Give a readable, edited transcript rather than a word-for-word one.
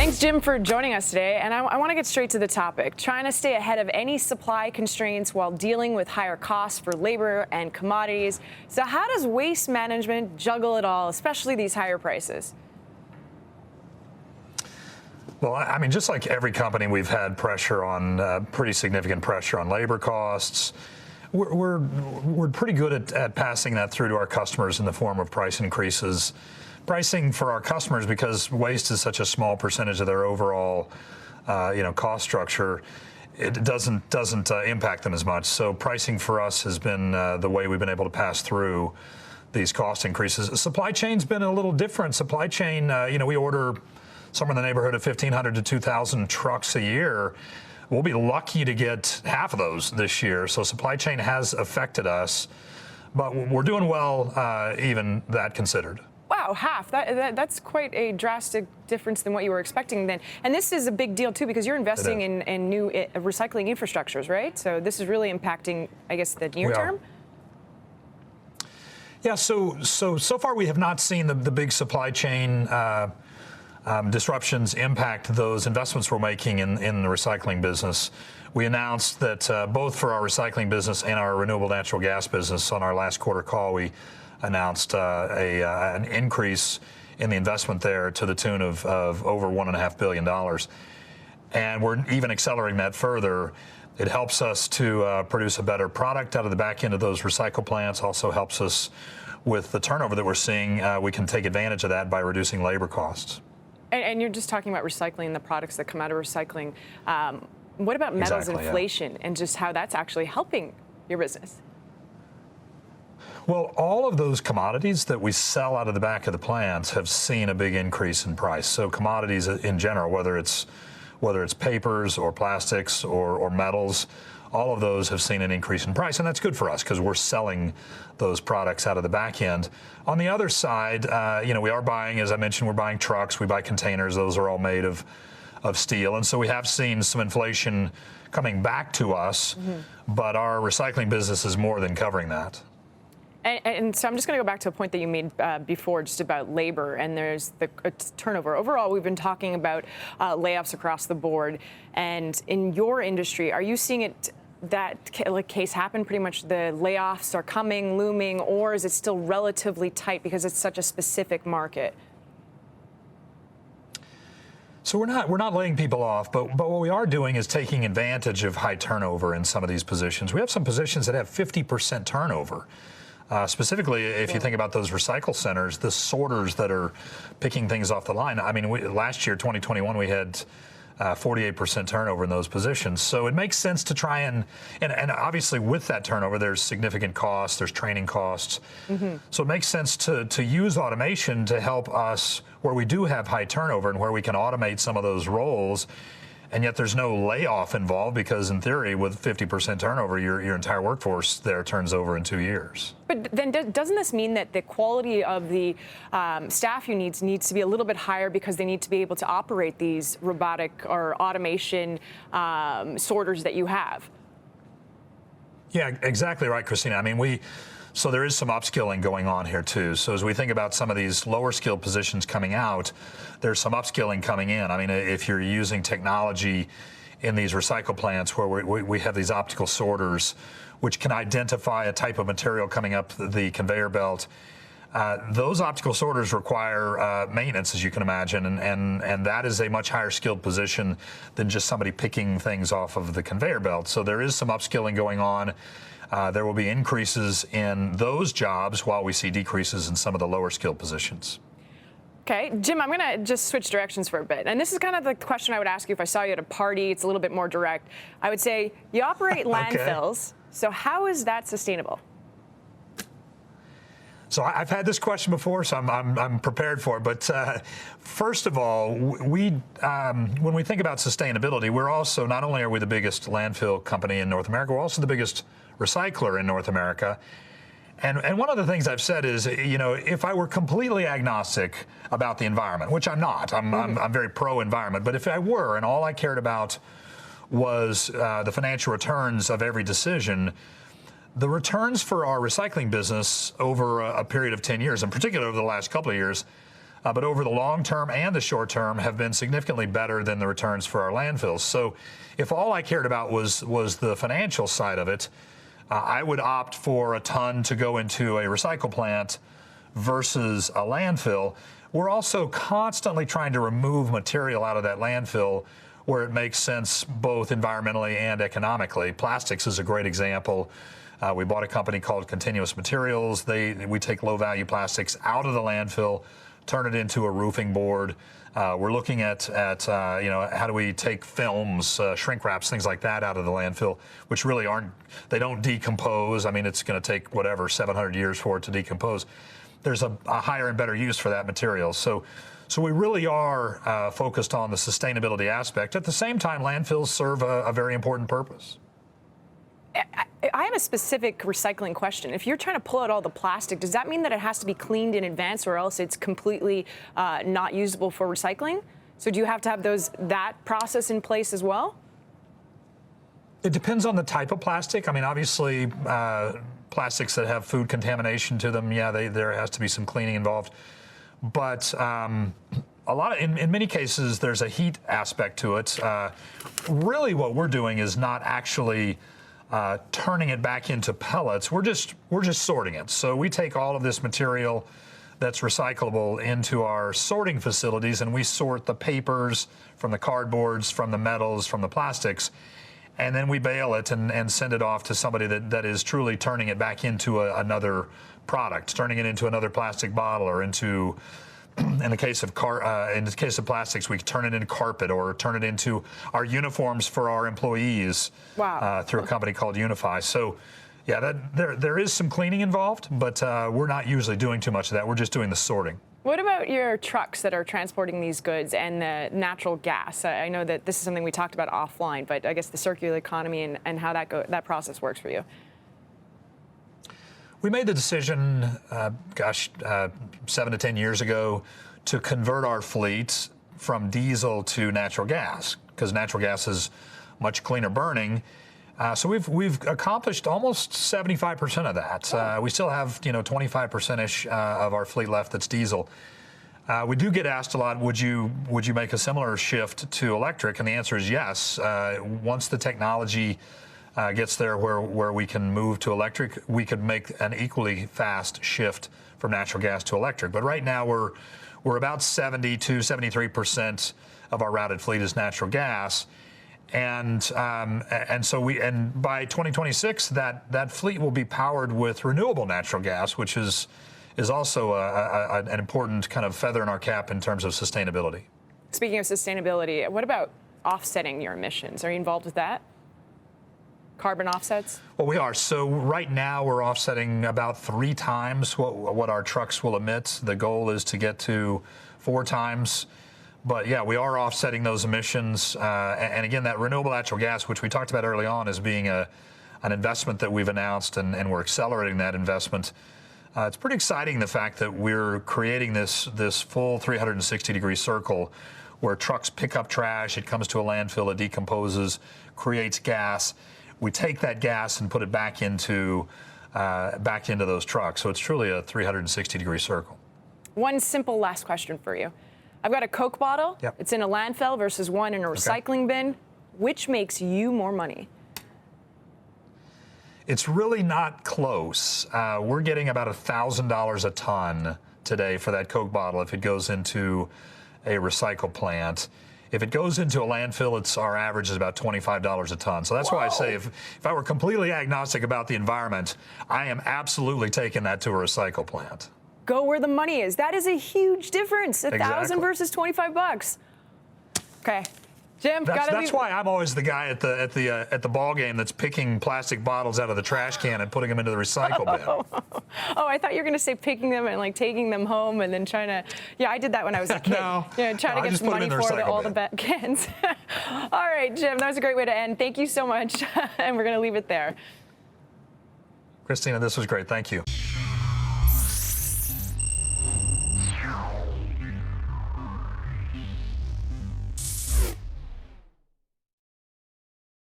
Thanks, Jim, for joining us today. And I want to get straight to the topic, trying to stay ahead of any supply constraints while dealing with higher costs for labor and commodities. So how does waste management juggle it all, especially these higher prices? Well, I mean, just like every company, we've had pressure on, pretty significant pressure on labor costs. We're pretty good at passing that through to our customers in the form of price increases. Pricing for our customers, because waste is such a small percentage of their overall, cost structure, it doesn't impact them as much. So pricing for us has been the way we've been able to pass through these cost increases. Supply chain's been a little different. Supply chain, we order somewhere in the neighborhood of 1,500 to 2,000 trucks a year. We'll be lucky to get half of those this year. So supply chain has affected us, but we're doing well, even that considered. Wow, half. That's quite a drastic difference than what you were expecting then. And this is a big deal, too, because you're investing in new recycling infrastructures, right? So this is really impacting, I guess, the near term? Yeah, so far we have not seen the big supply chain disruptions impact those investments we're making in the recycling business. We announced that both for our recycling business and our renewable natural gas business on our last quarter call, we announced an increase in the investment there to the tune of over $1.5 billion. And we're even accelerating that further. It helps us to produce a better product out of the back end of those recycle plants, also helps us with the turnover that we're seeing. We can take advantage of that by reducing labor costs. And you're just talking about recycling, the products that come out of recycling. What about metals inflation and just how that's actually helping your business? Well, all of those commodities that we sell out of the back of the plants have seen a big increase in price. So commodities in general, whether it's papers or plastics or metals, all of those have seen an increase in price, and that's good for us because we're selling those products out of the back end. On the other side, we are buying, as I mentioned, we're buying trucks, we buy containers. Those are all made of steel, and so we have seen some inflation coming back to us, but our recycling business is more than covering that. And so I'm just going to go back to a point that you made before, just about labor, and there's the turnover. Overall, we've been talking about layoffs across the board. And in your industry, are you seeing that case happen? Pretty much the layoffs are coming, looming, or is it still relatively tight because it's such a specific market? So we're not laying people off, but what we are doing is taking advantage of high turnover in some of these positions. We have some positions that have 50% turnover. Specifically, if you think about those recycle centers, the sorters that are picking things off the line. I mean, last year, 2021, we had 48% turnover in those positions. So it makes sense to try and obviously with that turnover, there's significant costs, there's training costs. So it makes sense to use automation to help us where we do have high turnover and where we can automate some of those roles. And yet there's no layoff involved because, in theory, with 50% turnover, your entire workforce there turns over in 2 years. But then doesn't this mean that the quality of the staff you needs to be a little bit higher because they need to be able to operate these robotic or automation sorters that you have? Yeah, exactly right, Kristina. I mean, so there is some upskilling going on here too. So as we think about some of these lower skilled positions coming out, there's some upskilling coming in. I mean, if you're using technology in these recycle plants where we have these optical sorters, which can identify a type of material coming up the conveyor belt, those optical sorters require maintenance, as you can imagine, and that is a much higher skilled position than just somebody picking things off of the conveyor belt. So there is some upskilling going on. There will be increases in those jobs while we see decreases in some of the lower skilled positions. Okay, Jim, I'm going to just switch directions for a bit. And this is kind of the question I would ask you if I saw you at a party. It's a little bit more direct. I would say you operate landfills. So how is that sustainable? So I've had this question before, so I'm prepared for it. But first of all, when we think about sustainability, we're also, not only are we the biggest landfill company in North America, we're also the biggest recycler in North America. And one of the things I've said is, if I were completely agnostic about the environment, which I'm not, I'm very pro-environment, but if I were and all I cared about was the financial returns of every decision, the returns for our recycling business over a period of 10 years, in particular over the last couple of years, but over the long term and the short term have been significantly better than the returns for our landfills. So if all I cared about was the financial side of it, I would opt for a ton to go into a recycle plant versus a landfill. We're also constantly trying to remove material out of that landfill where it makes sense both environmentally and economically. Plastics is a great example. We bought a company called Continuous Materials. We take low-value plastics out of the landfill, turn it into a roofing board. We're looking at how do we take films, shrink wraps, things like that out of the landfill, which really they don't decompose. I mean, it's going to take whatever, 700 years for it to decompose. There's a higher and better use for that material. So we really are focused on the sustainability aspect. At the same time, landfills serve a very important purpose. I have a specific recycling question. If you're trying to pull out all the plastic, does that mean that it has to be cleaned in advance or else it's completely not usable for recycling? So do you have to have that process in place as well? It depends on the type of plastic. I mean, obviously, plastics that have food contamination to them, yeah, there has to be some cleaning involved. But in many cases, there's a heat aspect to it. Really, what we're doing is not actually turning it back into pellets. We're just sorting it. So we take all of this material that's recyclable into our sorting facilities, and we sort the papers from the cardboards, from the metals, from the plastics, and then we bale it and send it off to somebody that is truly turning it back into another product, turning it into another plastic bottle, or into, in the case of plastics, we turn it into carpet or turn it into our uniforms for our employees. Wow. Through a company called Unify. So, yeah, there is some cleaning involved, but we're not usually doing too much of that. We're just doing the sorting. What about your trucks that are transporting these goods and the natural gas? I know that this is something we talked about offline, but I guess the circular economy and how that process works for you. We made the decision, 7 to 10 years ago, to convert our fleet from diesel to natural gas, because natural gas is much cleaner burning. So we've accomplished almost 75% of that. We still have 25%ish of our fleet left that's diesel. We do get asked a lot, would you make a similar shift to electric? And the answer is yes. Once the technology gets there where we can move to electric, we could make an equally fast shift from natural gas to electric. But right now we're about 70 to 73% of our routed fleet is natural gas. And so by 2026 that fleet will be powered with renewable natural gas, which is also an important kind of feather in our cap in terms of sustainability. Speaking of sustainability, what about offsetting your emissions? Are you involved with that? Carbon offsets? Well, we are. So right now we're offsetting about 3 times what our trucks will emit. The goal is to get to 4 times. But yeah, we are offsetting those emissions. And again, that renewable natural gas, which we talked about early on as being an investment that we've announced, and we're accelerating that investment. It's pretty exciting, the fact that we're creating this full 360-degree circle where trucks pick up trash, it comes to a landfill, it decomposes, creates gas. We take that gas and put it back into those trucks. So it's truly a 360-degree circle. One simple last question for you. I've got a Coke bottle. Yep. It's in a landfill versus one in a recycling bin. Which makes you more money? It's really not close. We're getting about $1,000 a ton today for that Coke bottle if it goes into a recycle plant. If it goes into a landfill, our average is about $25 a ton. So that's why I say if I were completely agnostic about the environment, I am absolutely taking that to a recycle plant. Go where the money is. That is a huge difference. $1,000 versus $25. Okay, Jim. That's why I'm always the guy at the ball game that's picking plastic bottles out of the trash can and putting them into the recycle bin. Oh, I thought you were going to say picking them and like taking them home and then trying to. Yeah, I did that when I was a kid. No, trying to get some money for all the cans. All right, Jim. That was a great way to end. Thank you so much, and we're going to leave it there. Kristina, this was great. Thank you.